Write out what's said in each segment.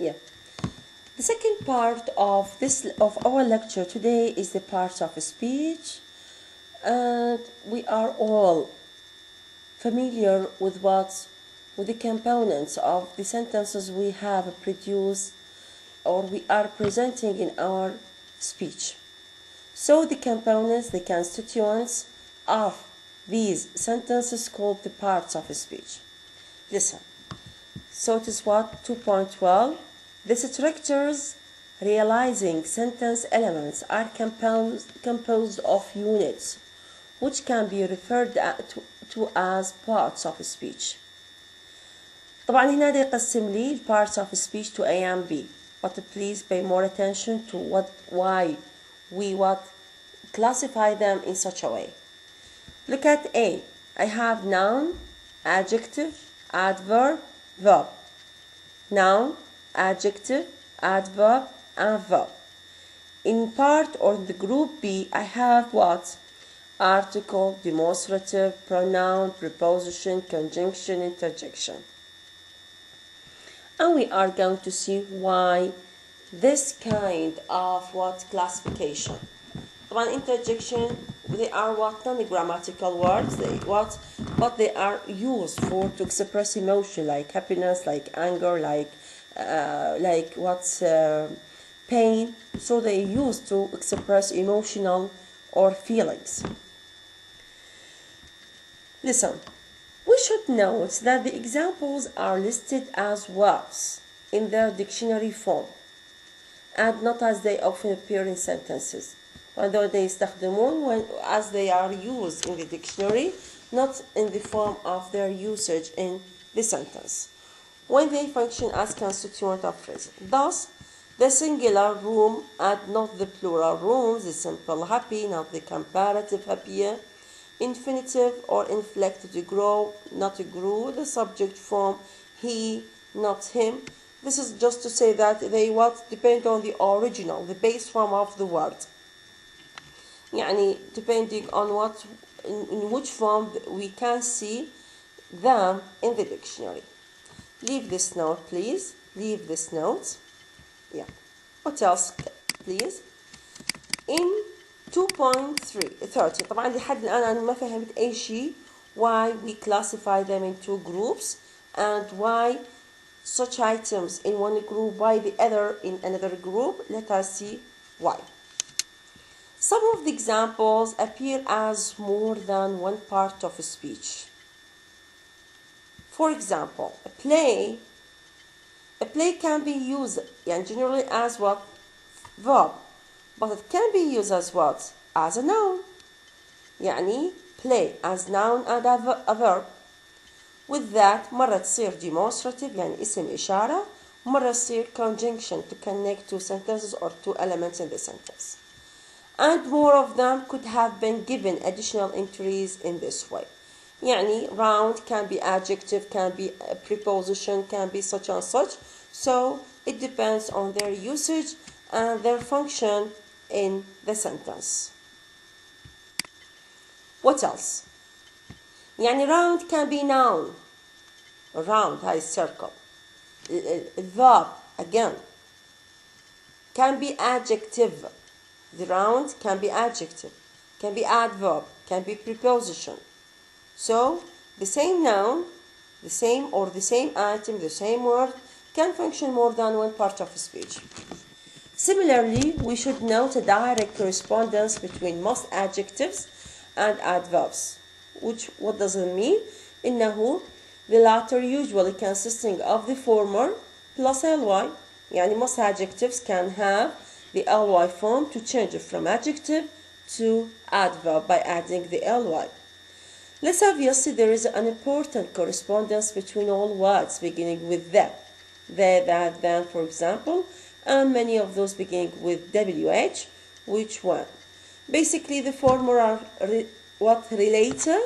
Yeah. The second part of our lecture today is the part of speech, and we are all familiar with the components of the sentences we have produced or we are presenting in our speech. So the components, the constituents of these sentences called the parts of speech. Listen. So it is what 2.12. The structures realizing sentence elements are composed of units which can be referred to as parts of speech. طبعا هنا ده يقسم لي parts of speech to A and B, but please pay more attention to why we classify them in such a way. Look at A. I have noun, adjective, adverb, verb. Noun, adjective, adverb, and verb. In part or the group B, I have what? Article, demonstrative, pronoun, preposition, conjunction, interjection. And we are going to see why this kind of classification. طبعا interjection, they are non-grammatical words, but they are used to express emotion like happiness, like anger, like pain. So they used to express emotional or feelings. Listen, we should note that the examples are listed as words in their dictionary form and not as they often appear in sentences. Although they يستخدمون as they are used in the dictionary, not in the form of their usage in the sentence, when they function as constituent of phrase. Thus, the singular room and not the plural rooms, the simple happy, not the comparative happier, infinitive or inflected to grow, not to grew, the subject form he, not him. This is just to say that they depend on the original, the base form of the word. يعني depending on in which form we can see them in the dictionary. Leave this note, please. Leave this note. Yeah. What else, please? In 2.30 طبعا لحد الآن أنا ما فهمت أي شيء why we classify them in two groups and why such items in one group, why the other in another group. Let us see why. Some of the examples appear as more than one part of a speech. For example, a play can be used generally as verb, but it can be used as as a noun. يعني play as noun and a verb. With that مرة تصير demonstrative يعني اسم إشارة، مرة تصير conjunction to connect two sentences or two elements in the sentence. And more of them could have been given additional entries in this way. يعني round can be adjective, can be a preposition, can be such and such. So it depends on their usage and their function in the sentence. What else? يعني round can be noun. Round, high circle. Verb, again, can be adjective. The round can be adjective, can be adverb, can be preposition. So the same noun, the same item, the same word can function more than one part of a speech. Similarly, we should note a direct correspondence between most adjectives and adverbs. What does it mean? إنه the latter usually consisting of the former plus ly. يعني most adjectives can have the ly form to change it from adjective to adverb by adding the ly. Less obviously, there is an important correspondence between all words beginning with the, that, than, for example, and many of those beginning with wh, which one? Basically, the former are relator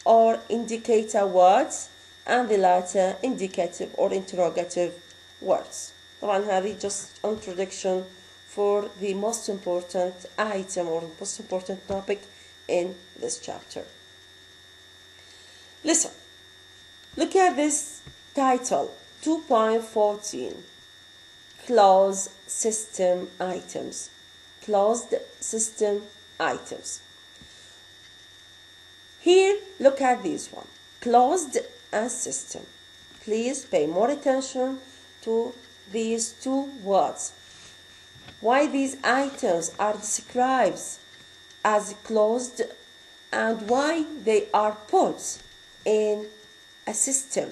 or indicator words, and the latter indicative or interrogative words. طبعا هذه just introduction for the most important item or most important topic in this chapter. Listen, look at this title, 2.14. closed system items. Closed system items. Here, look at this one. Closed and system. Please pay more attention to these two words. Why these items are described as closed and why they are put in a system.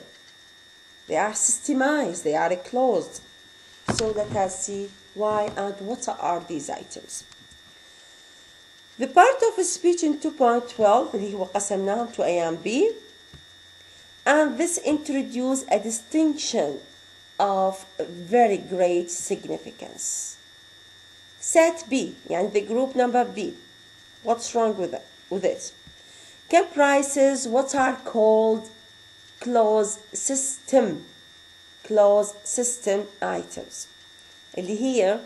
They are systemized, they are closed. So let us see why and what are these items. The part of speech in 2.12 اللي هو قسمناهم to A and B, and this introduces a distinction of very great significance. Set B, يعني the group number B. What's wrong with it? Comprises what are called closed system items. اللي هي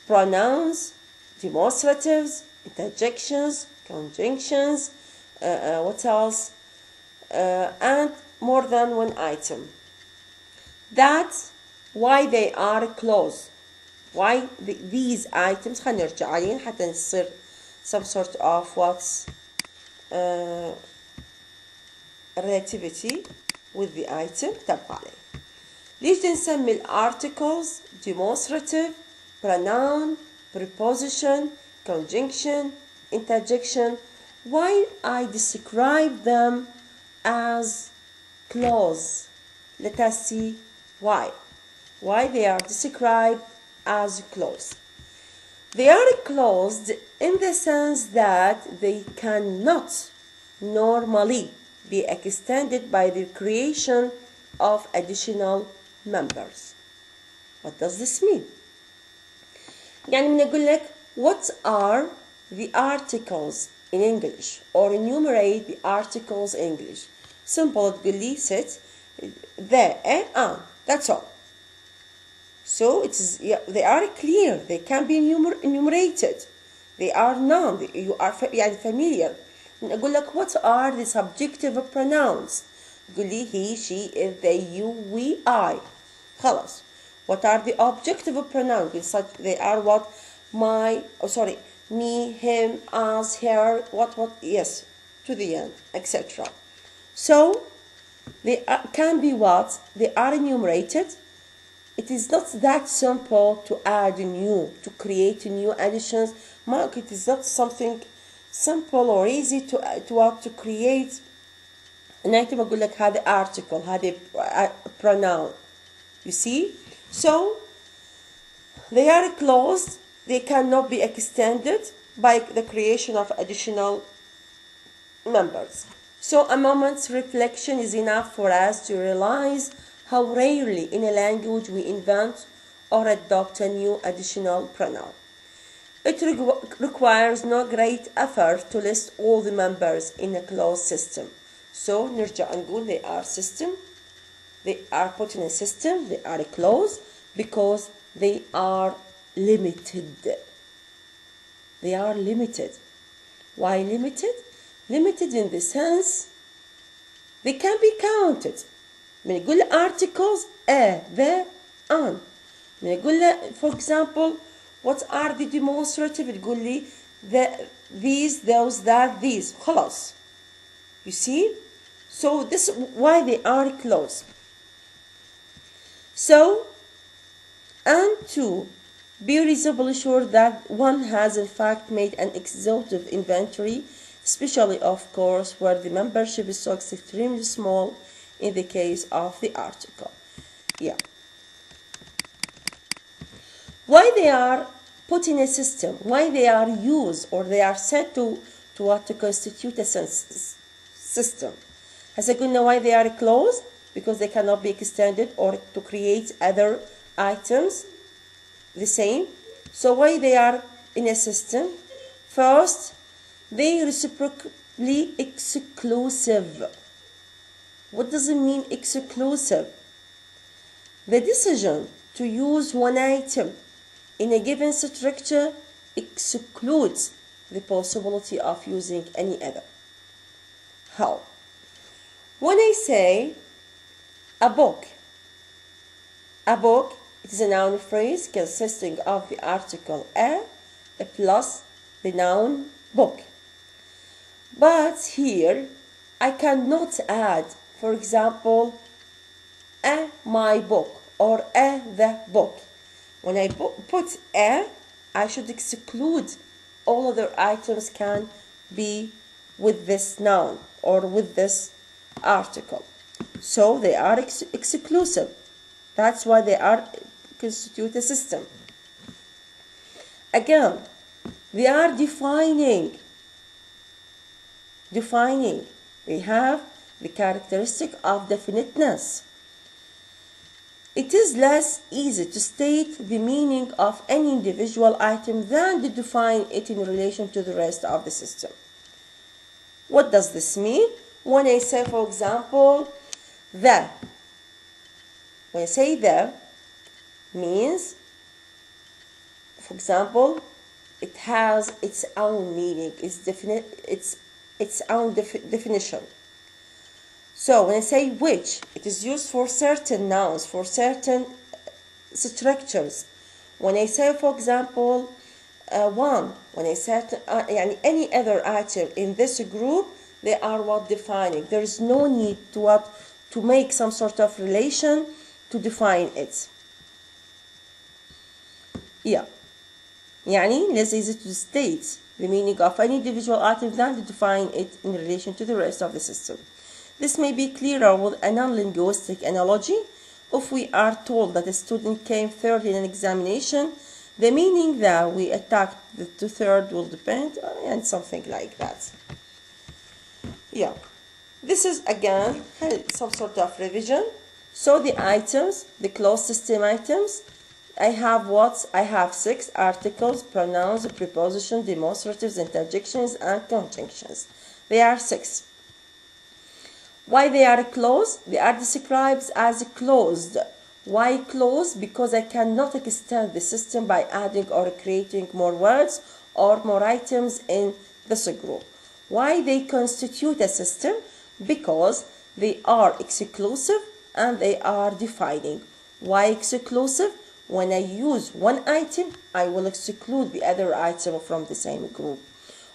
pronouns, demonstratives, interjections, conjunctions, what else? And more than one item. That's why they are closed. Why these items خلينا نرجع عليهم حتى نصير some sort of what's relativity with the item تبقى عليه. ليش نسمي الارticles demonstrative, pronoun, preposition, conjunction, interjection? Why I describe them as closed? Let us see why. Why they are described as closed. They are closed in the sense that they cannot normally be extended by the creation of additional members. What does this mean? يعني بنقول لك what are the articles in English or enumerate the articles in English. Simple تقول لي sit, the, and, that's all. So they are clear, they can be enumerated, they are known, you are familiar. نقول لك what are the subjective pronouns. تقول لي he, she, it, they, you, we, I. خلاص. What are the objective pronouns? They are what? My, me, him, us, her, what, yes, to the end, etc. So they can be what? They are enumerated. It is not that simple to add new, to create new additions. Mark, it is not something simple or easy to create an item. أقول لك هذا article, هذا pronoun. You see? So they are closed. They cannot be extended by the creation of additional members. So a moment's reflection is enough for us to realize how rarely in a language we invent or adopt a new additional pronoun. It requires no great effort to list all the members in a closed system. So نرجع نقول they are system, they are put in a system, they are closed because they are limited. They are limited. Why limited? Limited in the sense they can be counted. بنقول articles the, an. بنقول for example what are the demonstrative تقول لي these, those, that, these. خلاص. You see? So this is why they are closed. So, and to be reasonably sure that one has in fact made an exhaustive inventory, especially of course where the membership is so extremely small in the case of the article. Yeah. Why they are put in a system, why they are used or they are said to constitute a system. هسه قلنا why they are closed, because they cannot be extended or to create other items the same. So why they are in a system? First, they reciprocally exclusive. What does it mean exclusive? The decision to use one item in a given structure excludes the possibility of using any other. How? When I say a book It is a noun phrase consisting of the article a plus the noun book. But here I cannot add, for example, a my book or a the book. When I put a, I should exclude all other items can be with this noun or with this article. So they are exclusive. That's why they are constitute a system. Again, they are defining. They have the characteristic of definiteness. It is less easy to state the meaning of any individual item than to define it in relation to the rest of the system. What does this mean? When I say, for example, the. When I say the means, for example, it has its own meaning, its own definition. So when I say which, it is used for certain nouns, for certain structures. When I say, for example, one, when I say any other item in this group, they are what defining. There is no need to make some sort of relation to define it. Yeah. يعني less easy to state the meaning of any individual item than to define it in relation to the rest of the system. This may be clearer with a non-linguistic analogy. If we are told that a student came third in an examination, the meaning that we attacked to third will depend and something like that. Yeah, this is again some sort of revision. So the items, the closed system items, I have what? I have 6 articles, pronouns, prepositions, demonstratives, interjections, and conjunctions. They are 6. Why they are closed? They are described as closed. Why closed? Because I cannot extend the system by adding or creating more words or more items in this group. Why they constitute a system? Because they are exclusive and they are defining. Why exclusive? When I use one item, I will exclude the other item from the same group.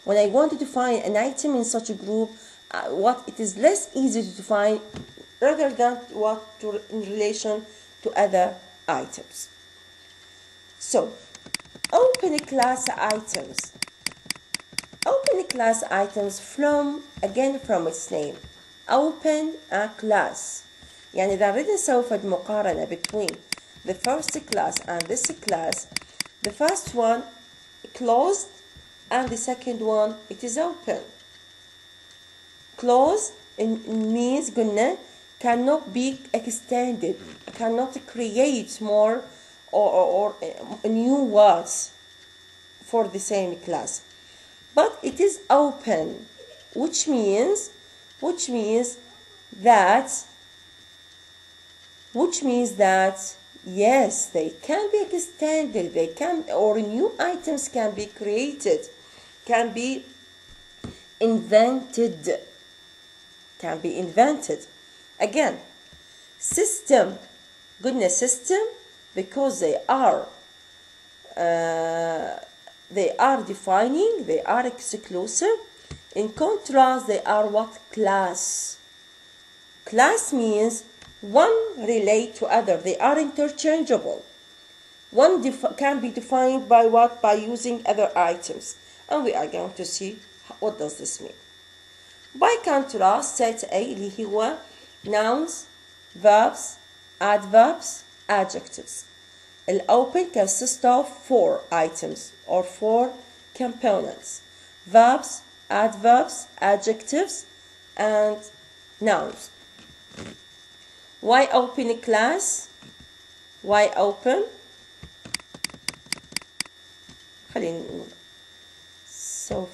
When I want to define an item in such a group, it is less easy to define rather than in relation to other items. So, open class items. Open class items from its name. Open a class. يعني إذا أردنا نسوي مقارنة between the first class and this class, the first one closed and the second one it is open. Closed means قلنا cannot be extended, cannot create more or new words for the same class. But it is open, which means that yes, they can be extended, or new items can be created, can be invented. Again, system, goodness system, because they are defining, they are exclusive. In contrast, they are what? Class. Class means one relate to other. They are interchangeable. One can be defined by what? By using other items. And we are going to see what does this mean. By contrast, set A اللي هو nouns, verbs, adverbs, adjectives. Open consists of 4 items or 4 components: verbs, adverbs, adjectives, and nouns. Why open a class? Why open? خلينا نقول سوف